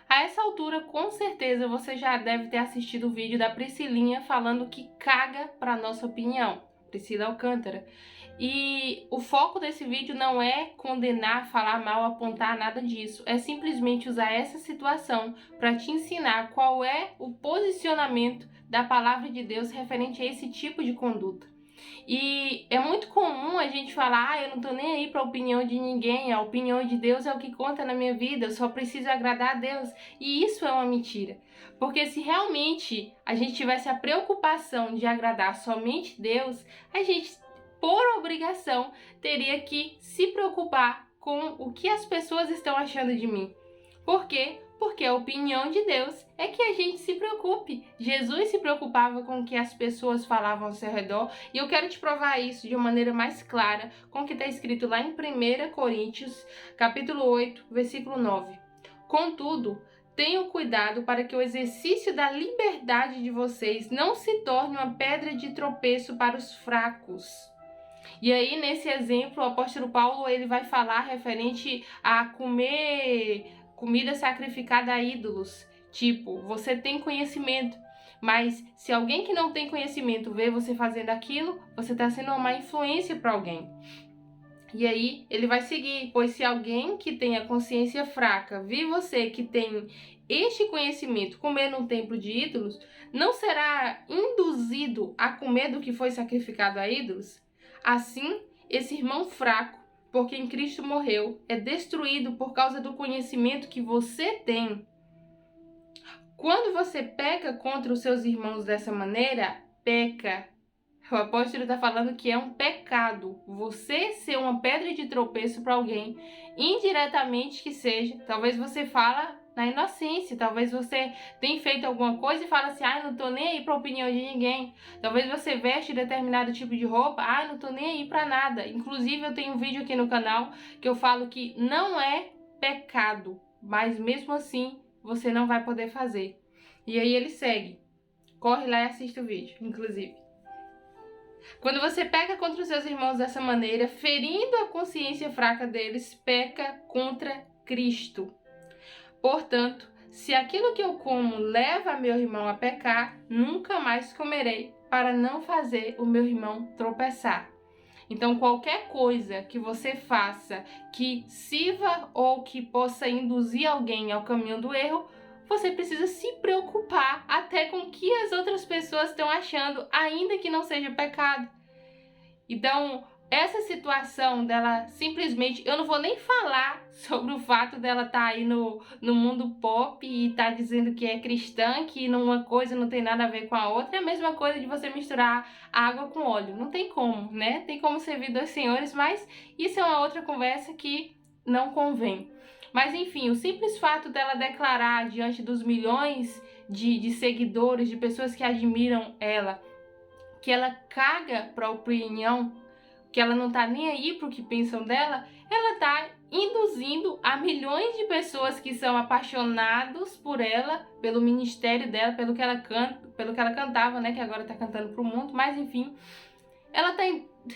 A essa altura, com certeza, você já deve ter assistido o vídeo da Priscilinha falando que caga para nossa opinião, Priscila Alcântara. E o foco desse vídeo não é condenar, falar mal, apontar nada disso. É simplesmente usar essa situação para te ensinar qual é o posicionamento da palavra de Deus referente a esse tipo de conduta. E é muito comum a gente falar, eu não tô nem aí para a opinião de ninguém, a opinião de Deus é o que conta na minha vida, eu só preciso agradar a Deus. E isso é uma mentira. Porque se realmente a gente tivesse a preocupação de agradar somente Deus, a gente, por obrigação, teria que se preocupar com o que as pessoas estão achando de mim. Por quê? Porque a opinião de Deus é que a gente se preocupe. Jesus se preocupava com o que as pessoas falavam ao seu redor, e eu quero te provar isso de uma maneira mais clara com o que está escrito lá em 1 Coríntios, capítulo 8, versículo 9. Contudo, tenham cuidado para que o exercício da liberdade de vocês não se torne uma pedra de tropeço para os fracos. E aí, nesse exemplo, o apóstolo Paulo ele vai falar referente a comer comida sacrificada a ídolos. Tipo, você tem conhecimento, mas se alguém que não tem conhecimento vê você fazendo aquilo, você está sendo uma má influência para alguém. E aí, ele vai seguir, pois se alguém que tem a consciência fraca vir você que tem este conhecimento comer num templo de ídolos, não será induzido a comer do que foi sacrificado a ídolos? Assim, esse irmão fraco, por quem Cristo morreu, é destruído por causa do conhecimento que você tem. Quando você peca contra os seus irmãos dessa maneira, peca. O apóstolo está falando que é um pecado você ser uma pedra de tropeço para alguém, indiretamente que seja. Talvez você fala na inocência, talvez você tenha feito alguma coisa e fala assim, não tô nem aí para a opinião de ninguém. Talvez você veste determinado tipo de roupa, não tô nem aí para nada. Inclusive eu tenho um vídeo aqui no canal que eu falo que não é pecado, mas mesmo assim você não vai poder fazer. E aí ele segue. Corre lá e assiste o vídeo, inclusive. Quando você peca contra os seus irmãos dessa maneira, ferindo a consciência fraca deles, peca contra Cristo. Portanto, se aquilo que eu como leva meu irmão a pecar, nunca mais comerei, para não fazer o meu irmão tropeçar. Então, qualquer coisa que você faça que sirva ou que possa induzir alguém ao caminho do erro, você precisa se preocupar até com o que as outras pessoas estão achando, ainda que não seja pecado. Então, essa situação dela simplesmente... Eu não vou nem falar sobre o fato dela estar aí no mundo pop e estar dizendo que é cristã, que uma coisa não tem nada a ver com a outra. É a mesma coisa de você misturar água com óleo. Não tem como, né? Tem como servir dois senhores, mas isso é uma outra conversa que não convém. Mas enfim, o simples fato dela declarar diante dos milhões de seguidores, de pessoas que admiram ela, que ela caga para a opinião, que ela não tá nem aí pro que pensam dela, ela tá induzindo a milhões de pessoas que são apaixonados por ela, pelo ministério dela, pelo que ela canta, pelo que ela cantava, né, que agora tá cantando pro mundo, mas enfim, ela tá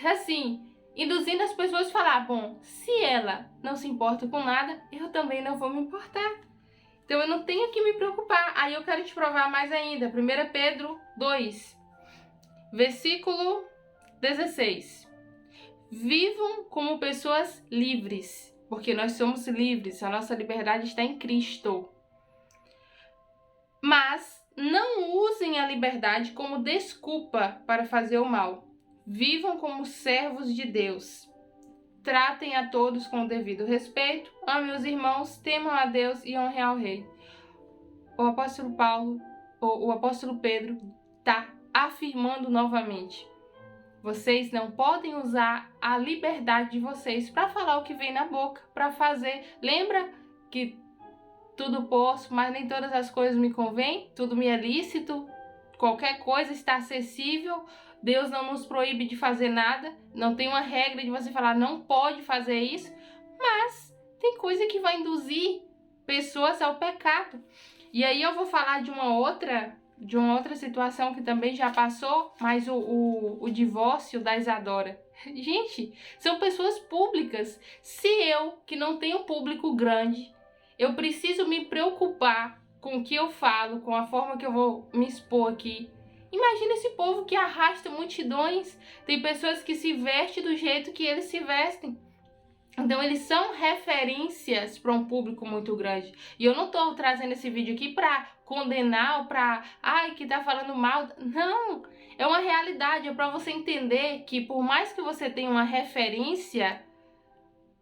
assim, induzindo as pessoas a falar, bom, se ela não se importa com nada, eu também não vou me importar. Então eu não tenho que me preocupar. Aí eu quero te provar mais ainda. 1 Pedro 2, versículo 16. Vivam como pessoas livres, porque nós somos livres, a nossa liberdade está em Cristo. Mas não usem a liberdade como desculpa para fazer o mal. Vivam como servos de Deus. Tratem a todos com o devido respeito, amem os irmãos, temam a Deus e honrem ao rei. O apóstolo Paulo, o apóstolo Pedro está afirmando novamente: vocês não podem usar a liberdade de vocês para falar o que vem na boca, para fazer. Lembra que tudo posso, mas nem todas as coisas me convêm, tudo me é lícito, qualquer coisa está acessível. Deus não nos proíbe de fazer nada, não tem uma regra de você falar não pode fazer isso, mas tem coisa que vai induzir pessoas ao pecado. E aí eu vou falar de uma outra situação que também já passou, mas o divórcio da Isadora. Gente, são pessoas públicas. Se eu, que não tenho público grande, Eu preciso me preocupar com o que eu falo, com a forma que eu vou me expor aqui. Imagina esse povo que arrasta multidões. Tem pessoas que se vestem do jeito que eles se vestem. Então eles são referências para um público muito grande. E eu não estou trazendo esse vídeo aqui para condenar ou para, que tá falando mal. Não, é uma realidade, é para você entender que por mais que você tenha uma referência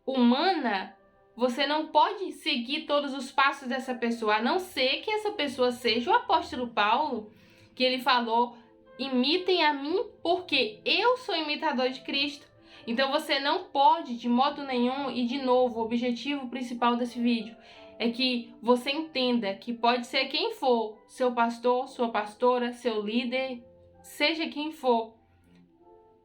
humana, você não pode seguir todos os passos dessa pessoa, a não ser que essa pessoa seja o apóstolo Paulo, que ele falou: imitem a mim porque eu sou imitador de Cristo. Então você não pode de modo nenhum, e de novo, o objetivo principal desse vídeo é que você entenda que pode ser quem for, seu pastor, sua pastora, seu líder, seja quem for,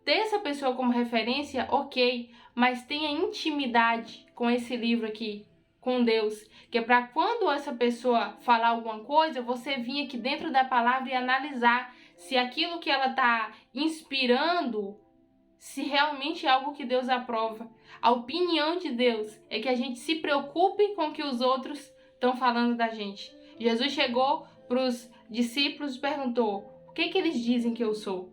ter essa pessoa como referência, ok, mas tenha intimidade com esse livro aqui, com Deus, que é para quando essa pessoa falar alguma coisa, você vir aqui dentro da palavra e analisar se aquilo que ela está inspirando, se realmente é algo que Deus aprova. A opinião de Deus é que a gente se preocupe com o que os outros estão falando da gente. Jesus chegou para os discípulos e perguntou: o que eles dizem que eu sou?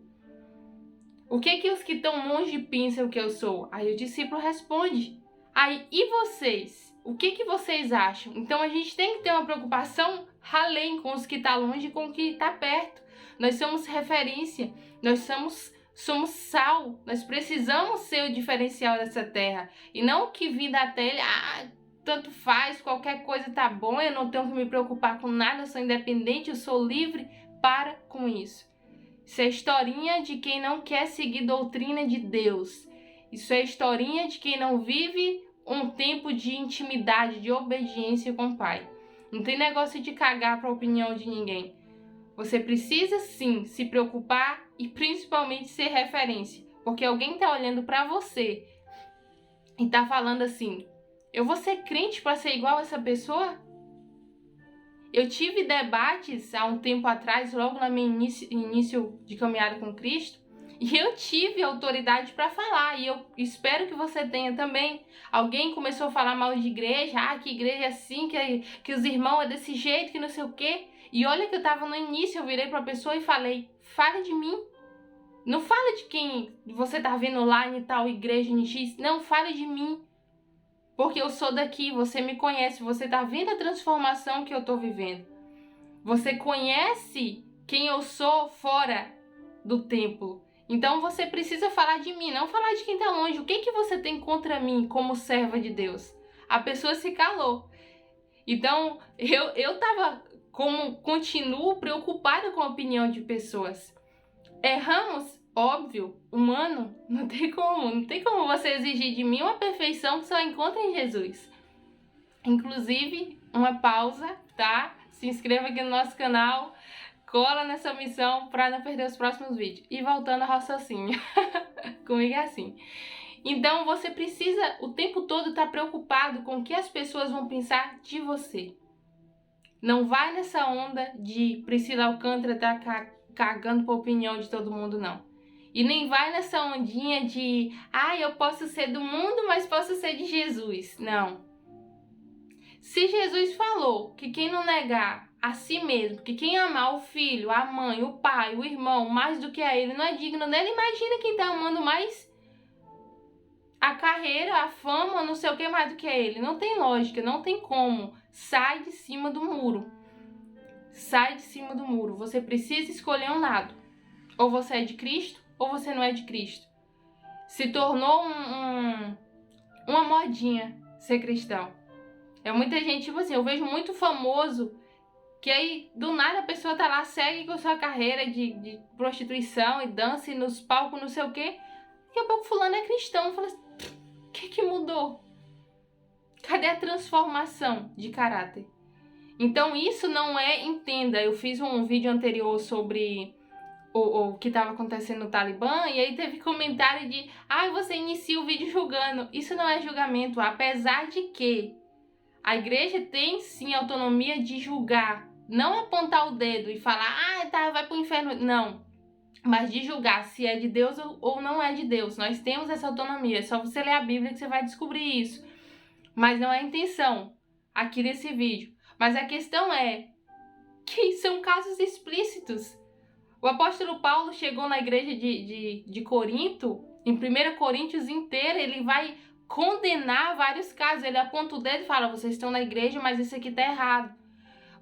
O que os que estão longe pensam que eu sou? Aí o discípulo responde: aí, e vocês? O que vocês acham? Então a gente tem que ter uma preocupação além com os que estão longe e com o que está perto. Nós somos referência, nós somos sal, nós precisamos ser o diferencial dessa terra. E não o que vim da terra, tanto faz, qualquer coisa tá bom, eu não tenho que me preocupar com nada, eu sou independente, eu sou livre. Para com isso. Isso é historinha de quem não quer seguir doutrina de Deus. Isso é historinha de quem não vive um tempo de intimidade, de obediência com o Pai. Não tem negócio de cagar para a opinião de ninguém. Você precisa sim se preocupar e principalmente ser referência. Porque alguém está olhando para você e está falando assim: eu vou ser crente para ser igual a essa pessoa? Eu tive debates há um tempo atrás, logo no meu início de caminhada com Cristo, e eu tive autoridade para falar, e eu espero que você tenha também. Alguém começou a falar mal de igreja, que igreja é assim, que os irmãos é desse jeito, que não sei o quê. E olha que eu estava no início, eu virei para a pessoa e falei: fale de mim. Não fale de quem você está vendo lá em tal igreja, em X. Não, fale de mim. Porque eu sou daqui, você me conhece, você está vendo a transformação que eu estou vivendo. Você conhece quem eu sou fora do templo. Então você precisa falar de mim, não falar de quem está longe. O que você tem contra mim como serva de Deus? A pessoa se calou. Então eu continuo preocupada com a opinião de pessoas. Erramos? Óbvio, humano, não tem como você exigir de mim uma perfeição que só encontra em Jesus. Inclusive, uma pausa, tá? Se inscreva aqui no nosso canal, cola nessa missão para não perder os próximos vídeos. E voltando ao raciocínio, comigo é assim. Então você precisa o tempo todo estar preocupado com o que as pessoas vão pensar de você. Não vai nessa onda de Priscila Alcântara tá cagando por opinião de todo mundo, não. E nem vai nessa ondinha de eu posso ser do mundo, mas posso ser de Jesus. Não. Se Jesus falou que quem não negar a si mesmo, que quem amar o filho, a mãe, o pai, o irmão, mais do que a ele, não é digno dele, imagina quem tá amando mais a carreira, a fama, não sei o que mais do que a ele. Não tem lógica, não tem como. Sai de cima do muro. Sai de cima do muro. Você precisa escolher um lado. Ou você é de Cristo, ou você não é de Cristo. Se tornou uma modinha ser cristão. É muita gente, tipo assim, eu vejo muito famoso que aí do nada a pessoa tá lá, segue com sua carreira de prostituição e dança e nos palcos, não sei o quê. Daqui a pouco fulano é cristão. Fala assim, o que mudou? Cadê a transformação de caráter? Então isso não é, entenda, eu fiz um vídeo anterior sobre o que estava acontecendo no Talibã, e aí teve comentário de você inicia o vídeo julgando. Isso não é julgamento, apesar de que a igreja tem sim autonomia de julgar, não apontar o dedo e falar, vai pro inferno, não, mas de julgar se é de Deus ou não é de Deus. Nós temos essa autonomia, é só você ler a Bíblia que você vai descobrir isso. Mas não é a intenção aqui nesse vídeo. Mas a questão é que são casos explícitos. O apóstolo Paulo chegou na igreja de Corinto, em 1 Coríntios inteira, ele vai condenar vários casos. Ele aponta o dedo e fala: vocês estão na igreja, mas esse aqui está errado.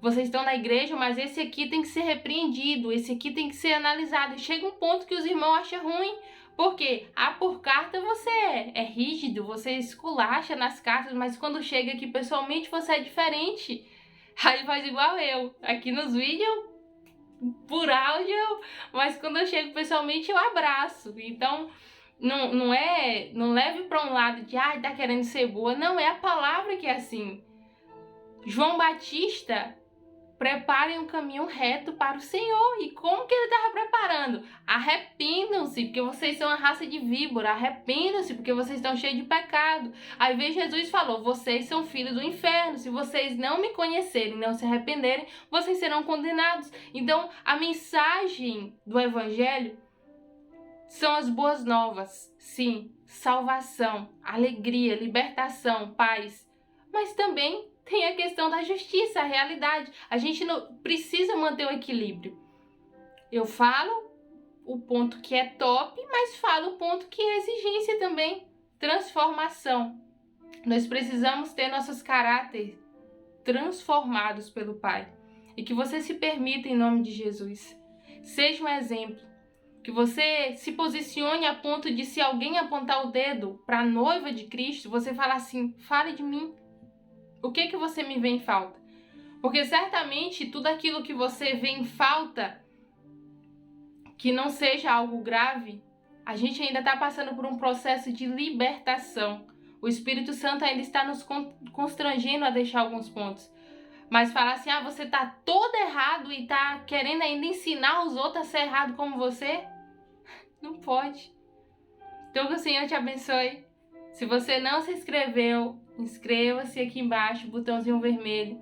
Vocês estão na igreja, mas esse aqui tem que ser repreendido, esse aqui tem que ser analisado. E chega um ponto que os irmãos acham ruim, porque por carta você é rígido, você esculacha nas cartas, mas quando chega aqui pessoalmente você é diferente. Aí faz igual eu. Aqui nos vídeos, por áudio, mas quando eu chego pessoalmente eu abraço. Então, não leve para um lado de, tá querendo ser boa. Não, é a palavra que é assim. João Batista, preparem um caminho reto para o Senhor. E como que ele estava preparando? Arrependam-se, porque vocês são uma raça de víbora. Arrependam-se, porque vocês estão cheios de pecado. Aí veio Jesus e falou: vocês são filhos do inferno. Se vocês não me conhecerem, não se arrependerem, vocês serão condenados. Então, a mensagem do Evangelho são as boas novas. Sim, salvação, alegria, libertação, paz. Mas também tem a questão da justiça, a realidade. A gente não precisa manter o equilíbrio. Eu falo o ponto que é top, mas falo o ponto que é exigência também. Transformação. Nós precisamos ter nossos caráteres transformados pelo Pai. E que você se permita, em nome de Jesus, seja um exemplo. Que você se posicione a ponto de, se alguém apontar o dedo para a noiva de Cristo, você falar assim: fale de mim. O que você me vê em falta? Porque certamente tudo aquilo que você vê em falta, que não seja algo grave, a gente ainda está passando por um processo de libertação. O Espírito Santo ainda está nos constrangendo a deixar alguns pontos. Mas falar assim: você está todo errado e está querendo ainda ensinar os outros a ser errado como você? Não pode. Então que o Senhor te abençoe. Se você não se inscreveu, inscreva-se aqui embaixo, botãozinho vermelho.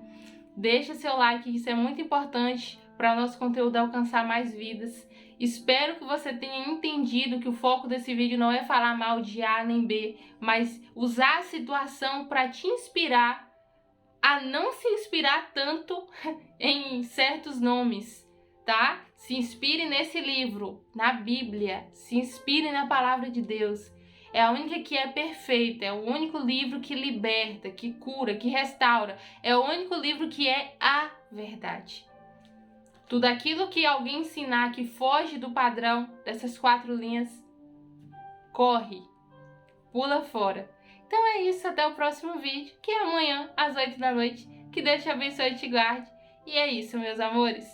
Deixa seu like, isso é muito importante para o nosso conteúdo alcançar mais vidas. Espero que você tenha entendido que o foco desse vídeo não é falar mal de A nem B, mas usar a situação para te inspirar a não se inspirar tanto em certos nomes, tá? Se inspire nesse livro, na Bíblia, se inspire na palavra de Deus. É a única que é perfeita, é o único livro que liberta, que cura, que restaura. É o único livro que é a verdade. Tudo aquilo que alguém ensinar que foge do padrão dessas 4 linhas, corre, pula fora. Então é isso, até o próximo vídeo, que é amanhã às 8 da noite. Que Deus te abençoe e te guarde. E é isso, meus amores.